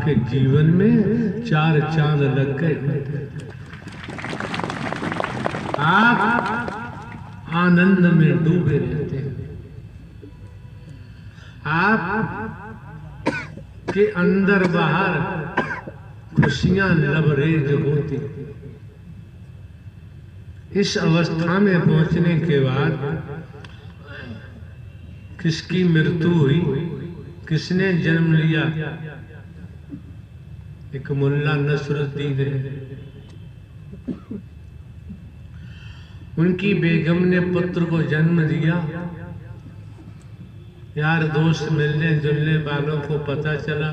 आपके जीवन में 4 चांद लग गए। आप आनंद में डूबे रहते हैं। आप के अंदर बाहर खुशियां लबरेज होती। इस अवस्था में पहुंचने के बाद किसकी मृत्यु हुई, किसने जन्म लिया? एक मुल्ला नसरुद्दीन है। उनकी बेगम ने पुत्र को जन्म दिया। यार दोस्त मिलने जुलने वालों को पता चला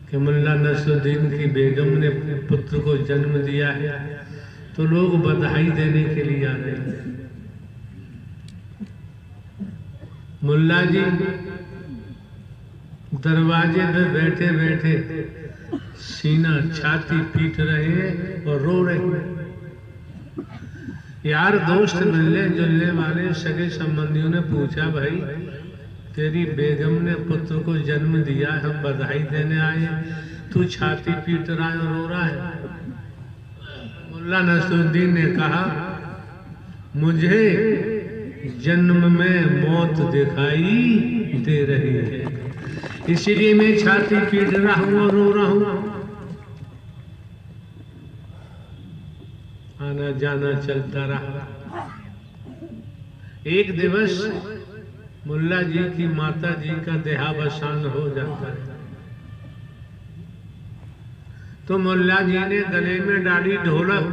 कि मुल्ला नसरुद्दीन की बेगम ने पुत्र को जन्म दिया है, तो लोग बधाई देने के लिए आ रहे हैं। मुल्ला जी दरवाजे पे बैठे बैठे सीना छाती पीट रहे हैं और रो रहे हैं। यार दोस्त मिलने जुलने वाले सगे संबंधियों ने पूछा, भाई तेरी बेगम ने पुत्र को जन्म दिया, हम बधाई देने आए, तू छाती पीट रहा है और रो रहा है। मुल्ला नसरुद्दीन ने कहा, मुझे जन्म में मौत दिखाई दे रही है, इसलिए मैं छाती पीट रहा हूं और रो रहा हूं। आना जाना चलता रहा। एक दिवस मुल्ला जी की माता जी का देहावसान हो जाता है, तो मुल्ला जी ने गले में डाली ढोलक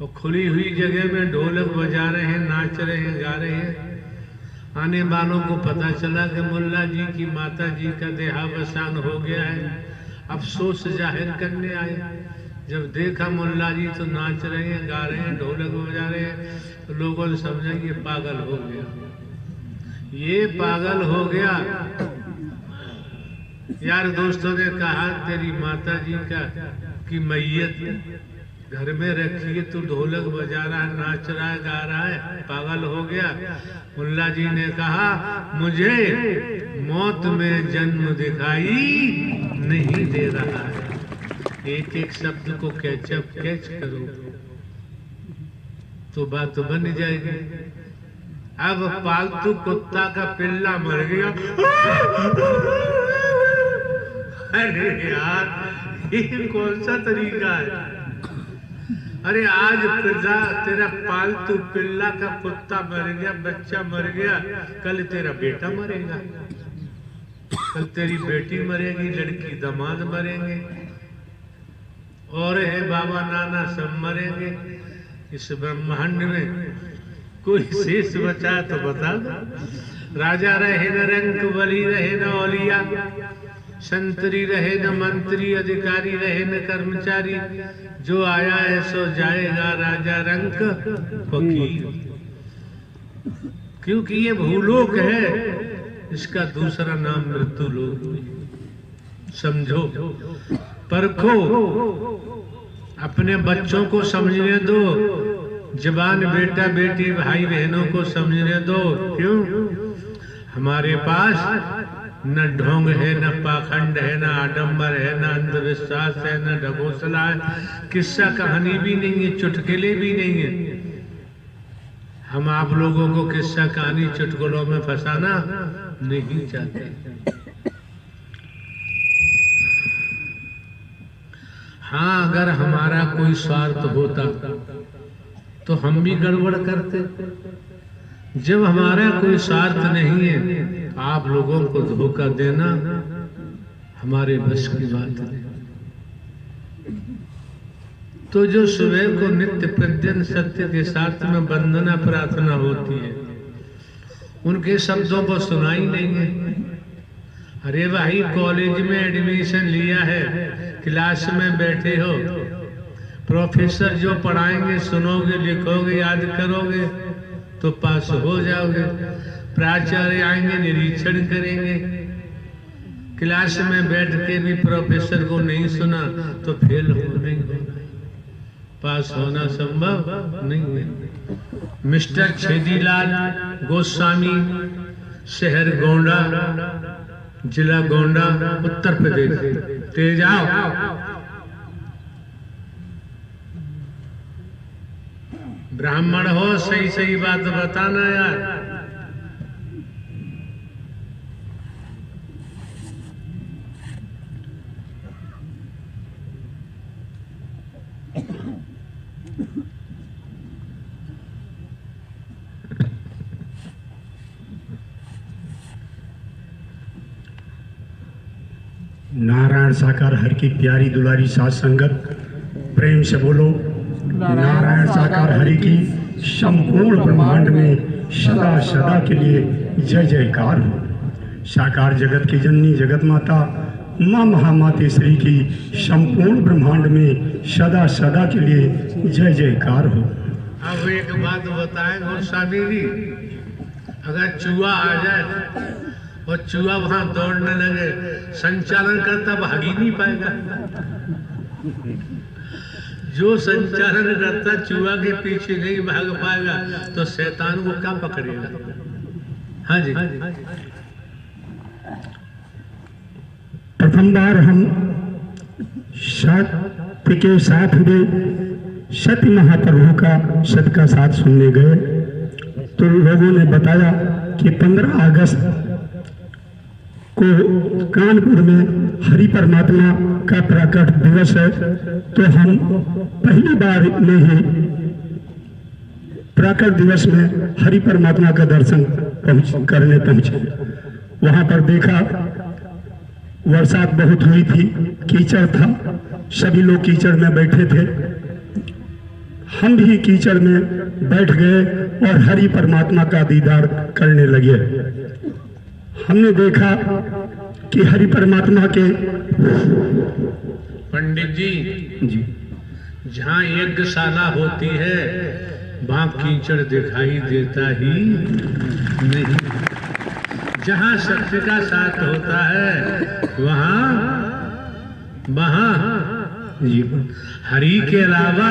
और खुली हुई जगह में ढोलक बजा रहे हैं, नाच रहे हैं, गा रहे हैं। आने वालों को पता चला कि मुल्ला जी की माता जी का देहावसान हो गया है। अफसोस जाहिर करने आए। जब देखा मुल्ला जी तो नाच रहे हैं, गा रहे हैं, ढोलक बजा रहे हैं, तो लोगों ने समझा ये पागल हो गया, ये पागल हो गया। यार दोस्तों ने कहा, तेरी माता जी की मैयत घर में रखी है, तू ढोलक बजा रहा है, नाच रहा है, गा रहा है, पागल हो गया। मुल्ला जी ने कहा, मुझे मौत में जन्म दिखाई नहीं दे रहा है। एक एक शब्द को कैच करो तो बात बन जाएगी। अब पालतू कुत्ता का पिल्ला मर गया। अरे यार ये कौन सा तरीका है? अरे आज तेरा पालतू पिल्ला का कुत्ता मर गया, बच्चा मर गया, कल तेरा बेटा मरेगा, कल तेरी बेटी मरेगी, लड़की दामाद मरेंगे, और है बाबा नाना सब मरेंगे। इस ब्रह्मांड में कोई शेष बचा तो बता दो। राजा रहे न रंक, बली रहे न औलिया, संतरी रहे न मंत्री, अधिकारी रहे न कर्मचारी, जो आया है सो जाएगा, राजा रंक फकीर। क्योंकि ये भूलोक है, इसका दूसरा नाम मृत्यु लोक। समझो, परखो, अपने बच्चों को समझने दो, जवान बेटा बेटी भाई बहनों को समझने दो। क्यों? हमारे पास न ढोंग है, न पाखंड है, न आडंबर है, न अंधविश्वास है, न ढकोसला है, किस्सा कहानी भी नहीं है, चुटकुले भी नहीं है। हम आप लोगों को किस्सा कहानी चुटकुलों में फंसाना नहीं चाहते। हाँ, अगर हमारा कोई स्वार्थ होता तो हम भी गड़बड़ करते। जब हमारा कोई स्वार्थ नहीं है, आप लोगों को धोखा देना हमारे बस की बात नहीं। तो जो सुबह को नित्य प्रत्यन सत्य के साथ में वंदना प्रार्थना होती है, उनके शब्दों को सुना ही नहीं है। अरे भाई, कॉलेज में एडमिशन लिया है, क्लास में बैठे हो, प्रोफेसर जो पढ़ाएंगे सुनोगे, लिखोगे, याद करोगे तो पास हो जाओगे। प्राचार्य आएंगे, निरीक्षण करेंगे, क्लास में बैठ के भी प्रोफेसर को नहीं सुना तो फेल हो नहीं होगा, पास होना संभव नहीं है। मिस्टर छेदीलाल गोस्वामी, शहर गोंडा, जिला गोंडा, उत्तर प्रदेश। तेज आओ। ब्राह्मण हो, सही सही बात बताना यार। नारायण साकार हर की प्यारी दुलारी साथ संगत, प्रेम से बोलो नारायण साकार हरि की संपूर्ण ब्रह्मांड में सदा सदा के लिए जय जयकार हो। साकार जगत की जननी जगत माता माँ महामाते श्री की संपूर्ण ब्रह्मांड में सदा सदा के लिए जय जयकार हो। अब एक बात बताएं गोस्वामी जी, अगर चूहा आ जाए और चूहा वहां दौड़ने लगे, संचालन करता भाग ही नहीं पाएगा। जो संचालन करता चूहा के पीछे नहीं भाग पाएगा तो शैतान को क्या पकड़ेगा? हाँ जी। प्रथम बार हम सत्य के साथ में सत्य महाप्रभु का सत्य का साथ सुनने गए तो लोगों ने बताया कि 15 अगस्त को कानपुर में हरि परमात्मा का प्रकट दिवस है। तो हम पहली बार में ही प्रकट दिवस में हरि परमात्मा का दर्शन करने पहुंचे। वहां पर देखा बरसात बहुत हुई थी, कीचड़ था, सभी लोग कीचड़ में बैठे थे। हम भी कीचड़ में बैठ गए और हरि परमात्मा का दीदार करने लगे। हमने देखा कि हरि परमात्मा के पंडित जी जहाँ यज्ञशाला होती है वहाँ कीचड़ दिखाई देता ही नहीं। जहाँ सत्य का साथ होता है वहाँ हरि के अलावा,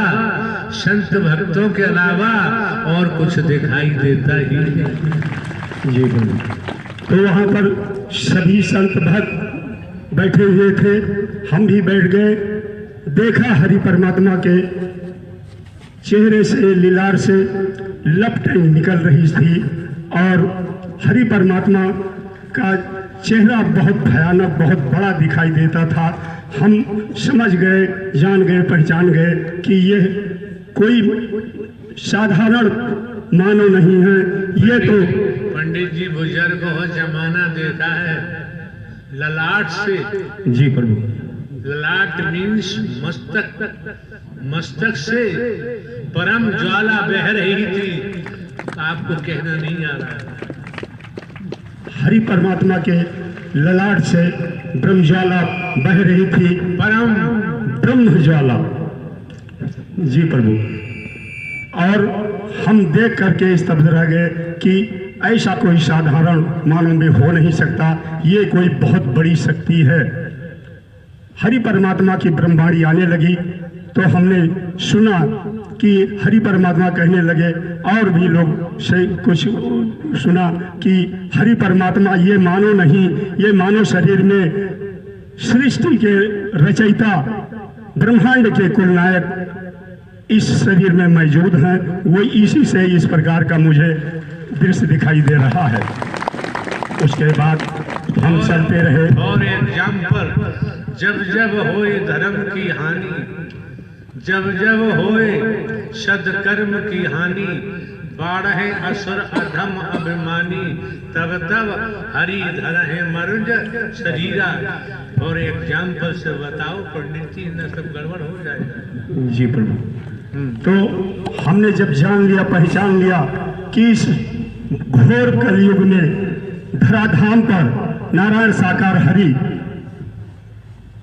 संत भक्तों के अलावा और कुछ दिखाई देता ही नहीं। जी तो वहाँ पर सभी संत भक्त बैठे हुए थे, हम भी बैठ गए। देखा हरि परमात्मा के चेहरे से, लीलार से लपटें निकल रही थी और हरि परमात्मा का चेहरा बहुत भयानक, बहुत बड़ा दिखाई देता था। हम समझ गए, जान गए, पहचान गए कि ये कोई साधारण मानव नहीं है। ये तो पंडित जी बुजुर्ग हो, जमाना देखा है ललाट से। जी प्रभु। ललाट मीन्स मस्तक से परम ज्वाला बह रही थी। आपको कहना नहीं आ रहा है। हरि परमात्मा के ललाट से ब्रह्म ज्वाला बह रही थी, परम ब्रह्म ज्वाला। जी प्रभु। और हम देख करके स्तब्ध रह गए कि ऐसा कोई साधारण मानव में हो नहीं सकता, ये कोई बहुत बड़ी शक्ति है। हरि परमात्मा की ब्रह्मवाणी आने लगी तो हमने सुना कि हरि परमात्मा कहने लगे, और भी लोग से कुछ सुना कि हरि परमात्मा ये मानो नहीं, ये मानव शरीर में सृष्टि के रचयिता, ब्रह्मांड के कुलनायक इस शरीर में मौजूद हैं। वो इसी से इस प्रकार का मुझे दृश्य दिखाई दे रहा है। उसके बाद हम चलते रहे। और एग्जाम्पल, जब जब होए धर्म की हानि, जब जब होए सदकर्म की हानि, बाढ़े असुर अधम अभिमानी, तब तब हरि धरहि मर्ज शरीरा। और एग्जाम्पल से बताओ पंडित जी, न सब गड़बड़ हो जाएगा। जी प्रभु। तो हमने जब जान लिया, पहचान लिया कि इस घोर कलयुग में धराधाम पर नारायण साकार हरि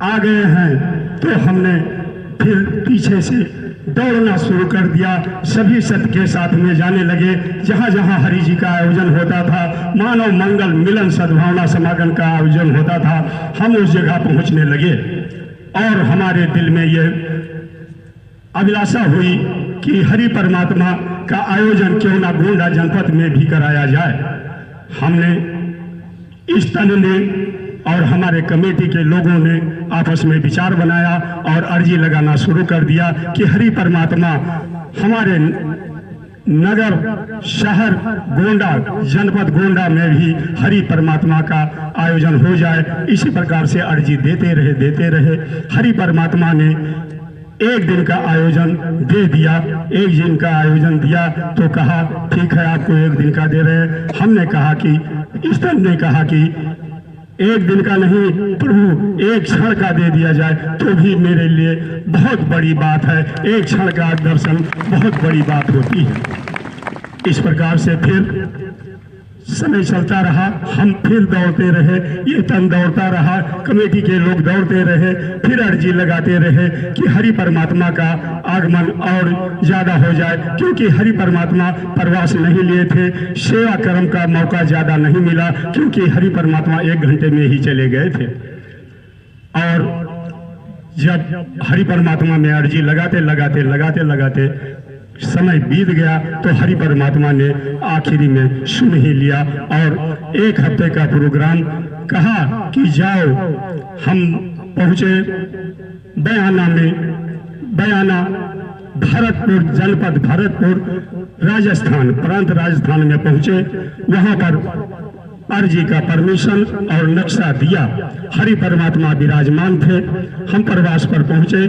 आ गए हैं, तो हमने फिर पीछे से दौड़ना शुरू कर दिया। सभी सत्य के साथ में जाने लगे। जहाँ जहाँ हरि जी का आयोजन होता था, मानव मंगल मिलन सद्भावना समागम का आयोजन होता था, हम उस जगह पहुँचने लगे। और हमारे दिल में ये अभिलाषा हुई कि हरि परमात्मा का आयोजन क्यों ना गोंडा जनपद में भी कराया जाए। हमने इस तन ने और हमारे कमेटी के लोगों ने आपस में विचार बनाया और अर्जी लगाना शुरू कर दिया कि हरि परमात्मा हमारे नगर शहर गोंडा जनपद गोंडा में भी हरि परमात्मा का आयोजन हो जाए। इसी प्रकार से अर्जी देते रहे। हरि परमात्मा ने एक दिन का आयोजन दे दिया। एक दिन का आयोजन दिया तो कहा ठीक है आपको एक दिन का दे रहे हैं। हमने कहा कि इस तरह ने कहा कि एक दिन का नहीं प्रभु एक क्षण का दे दिया जाए तो भी मेरे लिए बहुत बड़ी बात है। एक क्षण का दर्शन बहुत बड़ी बात होती है। इस प्रकार से फिर समय चलता रहा, हम फिर दौड़ते रहे, ये तन दौड़ता रहा, कमेटी के लोग दौड़ते रहे, फिर अर्जी लगाते रहे कि हरि परमात्मा का आगमन और ज्यादा हो जाए, क्योंकि हरि परमात्मा प्रवास नहीं लिए थे। सेवा कर्म का मौका ज्यादा नहीं मिला, क्योंकि हरि परमात्मा 1 घंटे में ही चले गए थे। और जब हरि परमात्मा में अर्जी लगाते समय बीत गया तो हरि परमात्मा ने आखिरी में सुन ही लिया और 1 हफ्ते का प्रोग्राम कहा कि जाओ। हम पहुंचे बयाना भरतपुर जनपद भरतपुर राजस्थान प्रांत राजस्थान में पहुंचे। वहां पर अर्जी का परमिशन और नक्शा दिया। हरि परमात्मा विराजमान थे। हम प्रवास पर पहुंचे।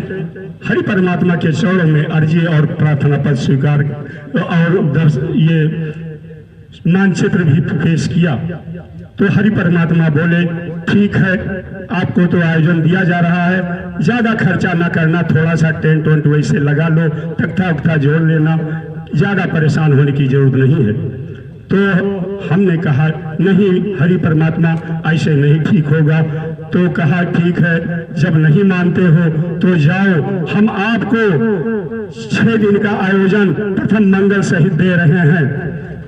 हरि परमात्मा के चरणों में अर्जी और प्रार्थना पत्र स्वीकार और ये मानचित्र भी पेश किया। तो हरि परमात्मा बोले ठीक है आपको तो आयोजन दिया जा रहा है, ज्यादा खर्चा ना करना, थोड़ा सा टेंट वेंट वैसे लगा लो, तख्ता उख्ता जोड़ लेना, ज्यादा परेशान होने की जरूरत नहीं है। तो हमने कहा नहीं हरि परमात्मा ऐसे नहीं ठीक होगा। तो कहा ठीक है जब नहीं मानते हो तो जाओ, हम आपको 6 दिन का आयोजन प्रथम मंगल सहित दे रहे हैं।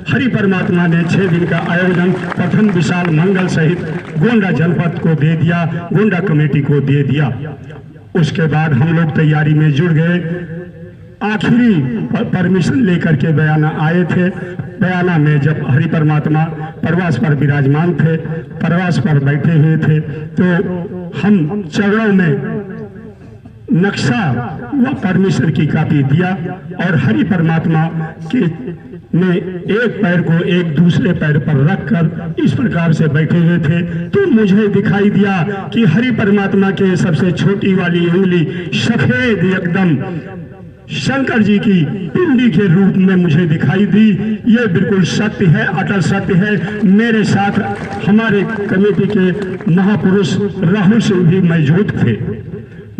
हरि परमात्मा ने 6 दिन का आयोजन प्रथम विशाल मंगल सहित गोंडा जनपद को दे दिया, गोंडा कमेटी को दे दिया। उसके बाद हम लोग तैयारी में जुड़ गए। आखिरी परमिशन लेकर के बयाना आए थे। बयाना में जब हरि परमात्मा प्रवास पर विराजमान थे, प्रवास पर बैठे हुए थे, तो हम चरणों में नक्शा व परमिशन की कॉपी दिया और हरि परमात्मा के ने एक पैर को एक दूसरे पैर पर रखकर इस प्रकार से बैठे हुए थे। तो मुझे दिखाई दिया कि हरि परमात्मा के सबसे छोटी वाली उंगली सफेद एकदम शंकर जी की पिंडी के रूप में मुझे दिखाई दी। ये बिल्कुल सत्य है, अटल सत्य है। मेरे साथ हमारे कमेटी के महापुरुष राहुल सिंह भी मौजूद थे।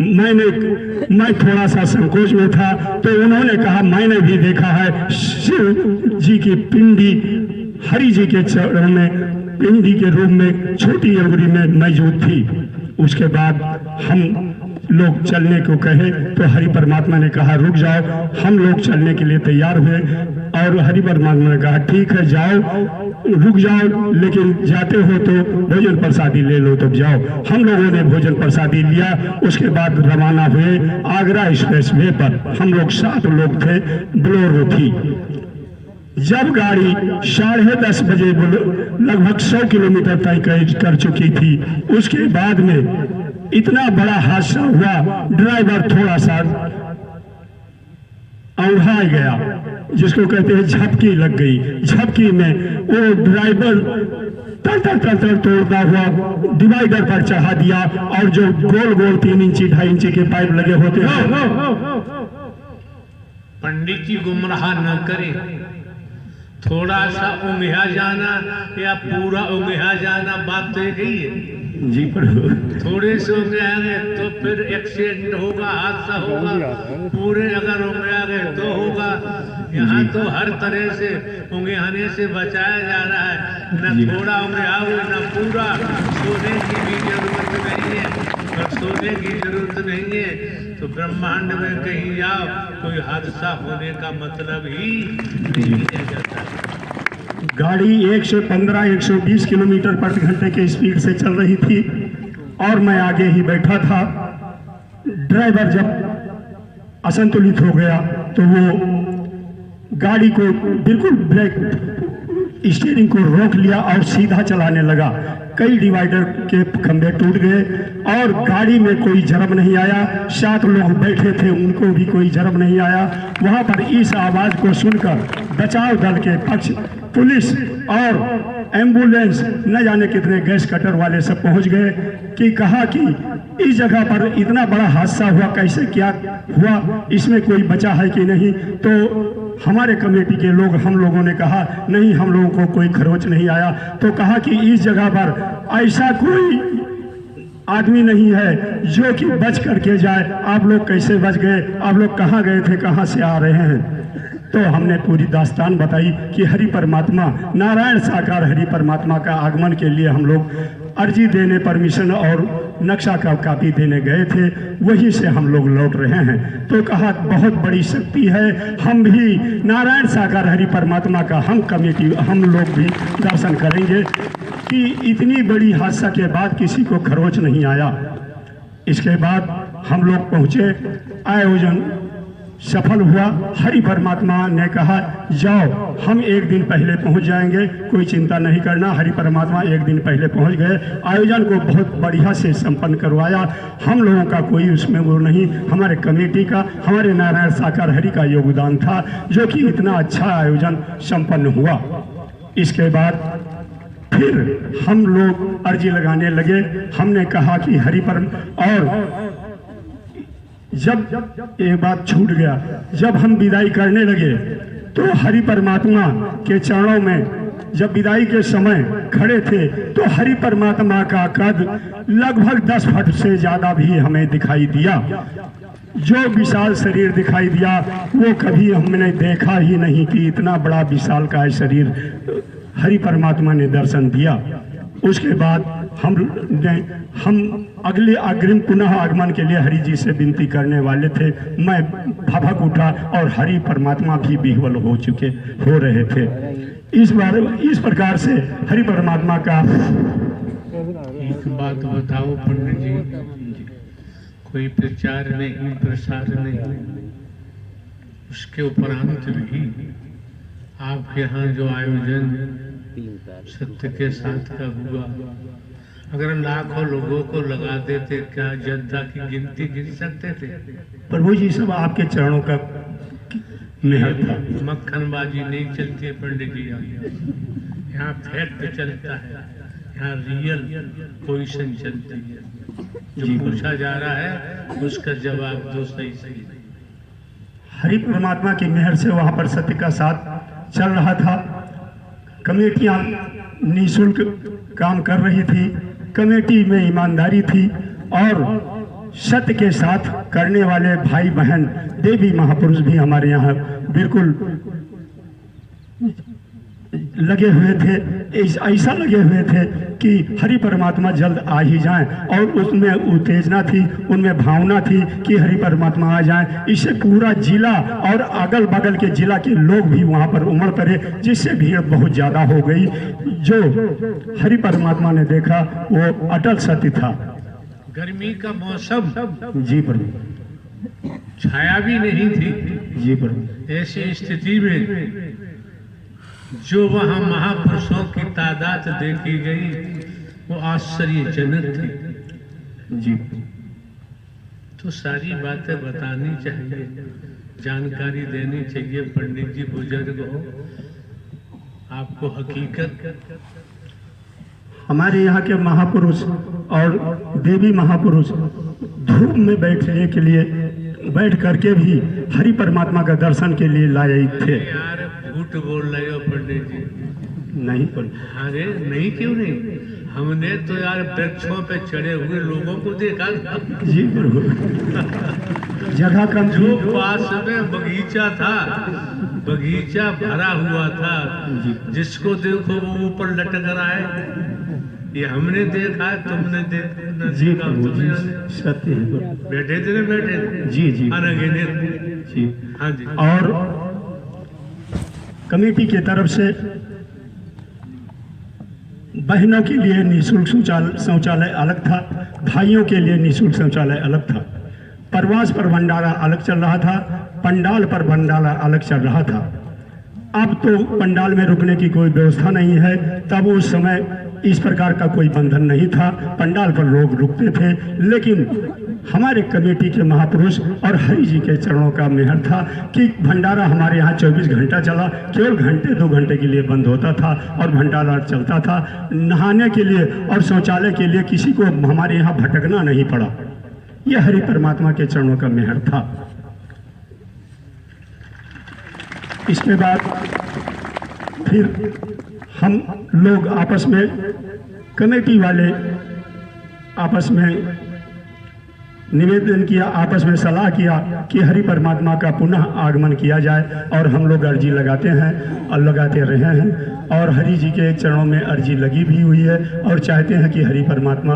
मैं थोड़ा सा संकोच में था, तो उन्होंने कहा मैंने भी देखा है शिव जी की पिंडी हरि जी के चरणों में पिंडी के रूप में छोटी अंगुली में मौजूद थी। उसके बाद हम लोग चलने को कहे तो हरि परमात्मा ने कहा रुक जाओ। हम लोग चलने के लिए तैयार हुए और हरि परमात्मा ने कहा ठीक है जाओ, रुक जाओ, लेकिन जाते हो तो भोजन प्रसादी ले लो, तब जाओ। हम लोगों ने भोजन प्रसादी लिया। उसके बाद रवाना हुए आगरा एक्सप्रेस वे पर। हम लोग 7 लोग थे, बोलेरो थी। जब गाड़ी 10:30 बजे लगभग 100 किलोमीटर तय कर चुकी थी, उसके बाद में इतना बड़ा हादसा हुआ। ड्राइवर थोड़ा सा औंधा गया, जिसको कहते हैं झपकी लग गई। झपकी में वो ड्राइवर तर तोड़ता हुआ डिवाइडर पर चढ़ा दिया और जो गोल गोल 3 इंची 2.5 इंची के पाइप लगे होते हैं। पंडित जी गुमराह न करें, थोड़ा सा उंघा जाना या पूरा उंघा जाना बात तो एक ही है जी प्रभु। थोड़े से उंघाएंगे तो फिर एक्सीडेंट होगा, हादसा होगा। पूरे अगर उंघा गए तो होगा। यहाँ तो हर तरह से उंघाने से बचाया जा रहा है। न थोड़ा उंघाओ न पूरा। सोने की भी जरूरत नहीं है, और सोने की जरूरत नहीं है तो ब्रह्मांड में कहीं जाओ, कोई हादसा होने का मतलब ही नहीं जाता। गाड़ी 1 से 15 120 किलोमीटर प्रति घंटे के स्पीड से चल रही थी और मैं आगे ही बैठा था। ड्राइवर जब असंतुलित हो गया तो वो गाड़ी को बिल्कुल ब्रेक स्टीयरिंग को रोक लिया और सीधा चलाने लगा। कई डिवाइडर के खंभे टूट गए और गाड़ी में कोई जरब नहीं आया। 7 लोग बैठे थे, उनको भी कोई जरब नहीं आया। वहां पर इस आवाज को सुनकर बचाव दल के पक्ष पुलिस और एम्बुलेंस न जाने कितने गैस कटर वाले सब पहुंच गए कि कहा कि इस जगह पर इतना बड़ा हादसा हुआ, कैसे क्या हुआ, इसमें कोई बचा है कि नहीं। तो हमारे कमेटी के लोग, हम लोगों ने कहा नहीं, हम लोगों को कोई खरोच नहीं आया। तो कहा कि इस जगह पर ऐसा कोई आदमी नहीं है जो कि बच करके जाए। आप लोग कैसे बच गए, आप लोग कहाँ गए थे, कहाँ से आ रहे हैं। तो हमने पूरी दास्तान बताई कि हरि परमात्मा नारायण साकार हरि परमात्मा का आगमन के लिए हम लोग अर्जी देने, परमिशन और नक्शा का कापी देने गए थे, वहीं से हम लोग लौट रहे हैं। तो कहा बहुत बड़ी शक्ति है, हम भी नारायण साकार हरि परमात्मा का हम कमेटी हम लोग भी दर्शन करेंगे कि इतनी बड़ी हादसा के बाद किसी को खरोच नहीं आया। इसके बाद हम लोग पहुँचे, आयोजन सफल हुआ। हरि परमात्मा ने कहा जाओ, हम 1 दिन पहले पहुंच जाएंगे, कोई चिंता नहीं करना। हरि परमात्मा 1 दिन पहले पहुंच गए, आयोजन को बहुत बढ़िया से संपन्न करवाया। हम लोगों का कोई उसमें वो नहीं, हमारे कमेटी का, हमारे नारायण साकार हरि का योगदान था, जो कि इतना अच्छा आयोजन संपन्न हुआ। इसके बाद फिर हम लोग अर्जी लगाने लगे। हमने कहा कि हरि और जब ये बात छूट गया, जब हम विदाई करने लगे तो हरि परमात्मा के चरणों में जब विदाई के समय खड़े थे तो हरि परमात्मा का कद लगभग 10 फुट से ज़्यादा भी हमें दिखाई दिया। जो विशाल शरीर दिखाई दिया वो कभी हमने देखा ही नहीं कि इतना बड़ा विशाल का शरीर हरि परमात्मा ने दर्शन दिया। उसके बाद हम अगले अग्रिम पुनः आगमन के लिए हरि जी से विनती करने वाले थे। मैं भभक उठा और हरि परमात्मा भी विह्वल हो रहे थे। इस प्रकार से हरि परमात्मा का एक बात बताओ पंडित जी, कोई प्रचार नहीं, प्रसार नहीं, उसके उपरांत भी आपके यहाँ जो आयोजन सत्य के साथ का हुआ, अगर लाखों लोगों को लगा देते, क्या जनता की गिनती गिन सकते थे? प्रभु जी, सब आपके चरणों का मेहर था। मक्खनबाजी नहीं चलती है पंडित जी, यहाँ फैक्ट चलता है, यहाँ रियल पोजीशन चलती है। जो पूछा जा रहा है उसका जवाब दो सही सही। हरि परमात्मा की मेहर से वहाँ पर सत्य का साथ चल रहा था। कमेटियाँ निःशुल्क काम कर रही थी, कमेटी में ईमानदारी थी और सत्य के साथ करने वाले भाई बहन देवी महापुरुष भी हमारे यहाँ बिल्कुल लगे हुए थे। ऐसा लगे हुए थे कि हरि परमात्मा जल्द आ ही जाएं, और उसमें उत्तेजना थी, उनमें भावना थी कि हरि परमात्मा आ जाएं। इससे पूरा जिला और अगल बगल के जिला के लोग भी वहाँ पर उमड़ पड़े, जिससे भीड़ बहुत ज़्यादा हो गई। जो हरि परमात्मा ने देखा वो अटल सत्य था। गर्मी का मौसम, जी प्रभु, छाया भी नहीं थी। जी प्रभु, ऐसी स्थिति में जो वहाँ महापुरुषों की तादाद देखी गई वो आश्चर्यजनक थी। जी, तो सारी बातें बतानी चाहिए, जानकारी देनी चाहिए। पंडित जी बुजुर्ग हो, आपको हकीकत। हमारे यहाँ के महापुरुष और देवी महापुरुष धूप में बैठने के लिए बैठ करके भी हरि परमात्मा का दर्शन के लिए लाए थे। यार झूठ बोल रहे हो पंडित जी। नहीं पर, अरे नहीं, क्यों नहीं, हमने तो यार वृक्षों पे चढ़े हुए लोगों को देखा था। जी प्रभु, जगह कम, जो पास में बगीचा था, बगीचा भरा हुआ था, जिसको देखो वो ऊपर लटक रहा है। ये हमने देखा है, तुमने देखा? जी प्रभु जी, सत्य है। बैठे थे ना, बैठे थे। जी जी जी, हाँ जी। और कमेटी की तरफ से बहनों के लिए निःशुल्क शौचालय अलग था, भाइयों के लिए निःशुल्क शौचालय अलग था। प्रवास पर भंडारा अलग चल रहा था, पंडाल पर भंडारा अलग चल रहा था। अब तो पंडाल में रुकने की कोई व्यवस्था नहीं है। तब उस समय इस प्रकार का कोई बंधन नहीं था, पंडाल पर लोग रुकते थे। लेकिन हमारे कमेटी के महापुरुष और हरि जी के चरणों का मेहर था कि भंडारा हमारे यहाँ 24 घंटा चला, केवल घंटे 2 घंटे के लिए बंद होता था और भंडारा चलता था। नहाने के लिए और शौचालय के लिए किसी को हमारे यहाँ भटकना नहीं पड़ा। यह हरि परमात्मा के चरणों का मेहर था। इसके बाद फिर हम लोग आपस में, कमेटी वाले आपस में निवेदन किया, आपस में सलाह किया कि हरि परमात्मा का पुनः आगमन किया जाए। और हम लोग अर्जी लगाते हैं और लगाते रहे हैं और हरि जी के चरणों में अर्जी लगी भी हुई है और चाहते हैं कि हरि परमात्मा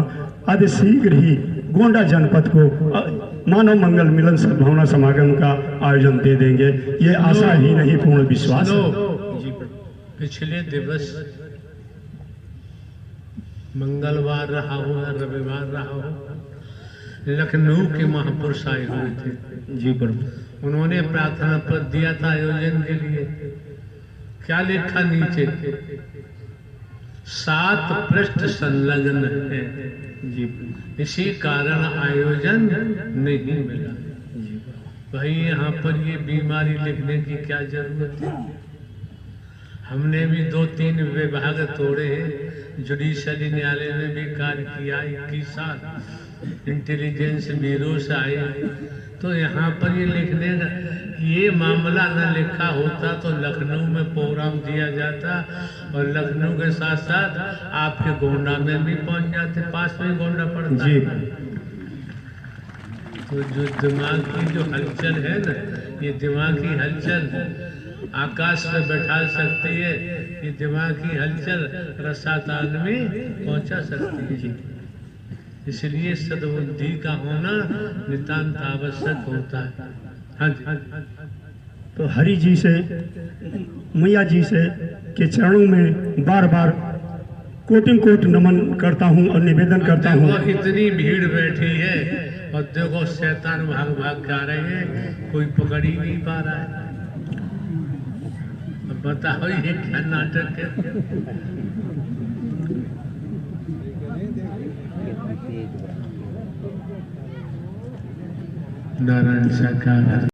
अति शीघ्र ही गोंडा जनपद को मानव मंगल मिलन सद्भावना समागम का आयोजन दे देंगे। ये आशा ही नहीं, पूर्ण विश्वास है। पिछले दिवस मंगलवार रहा हो या रविवार रहा हो, लखनऊ के महापुरुष आए हुए थे जी प्रभु। उन्होंने प्रार्थना पत्र दिया था आयोजन के लिए। क्या लिखा नीचे? 7 पृष्ठ संलग्न है जी। इसी कारण आयोजन नहीं मिला। भाई यहाँ पर ये बीमारी लिखने की क्या जरूरत है? हमने भी 2-3 विभाग तोड़े हैं। जुडिशरी न्यायालय में भी कार्य किया 21 साल, इंटेलिजेंस ब्यूरो से आए। तो यहाँ पर ये लिखने का ये मामला न लिखा होता तो लखनऊ में प्रोग्राम दिया जाता और लखनऊ के साथ साथ आपके गोंडा में भी पहुंच जाते, पास में गोंडा पड़ता जी। तो जो दिमाग की जो हलचल है ना, ये दिमाग की हलचल आकाश में बैठा सकती है, ये दिमाग की हलचल रसातान में पहुंचा सकती है। इसलिए सद्बुद्धि का होना नितांत आवश्यक होता है। हाँ जी। तो हरि जी से, मैया जी से के चरणों में बार बार कोटि नमन करता हूँ और निवेदन करता हूँ। इतनी भीड़ बैठी है और देखो शैतान भाग भाग के आ रहे हैं, कोई पकड़ ही नहीं पा रहा है। अब बताओ ये क्या नाटक है? नारायण साकार।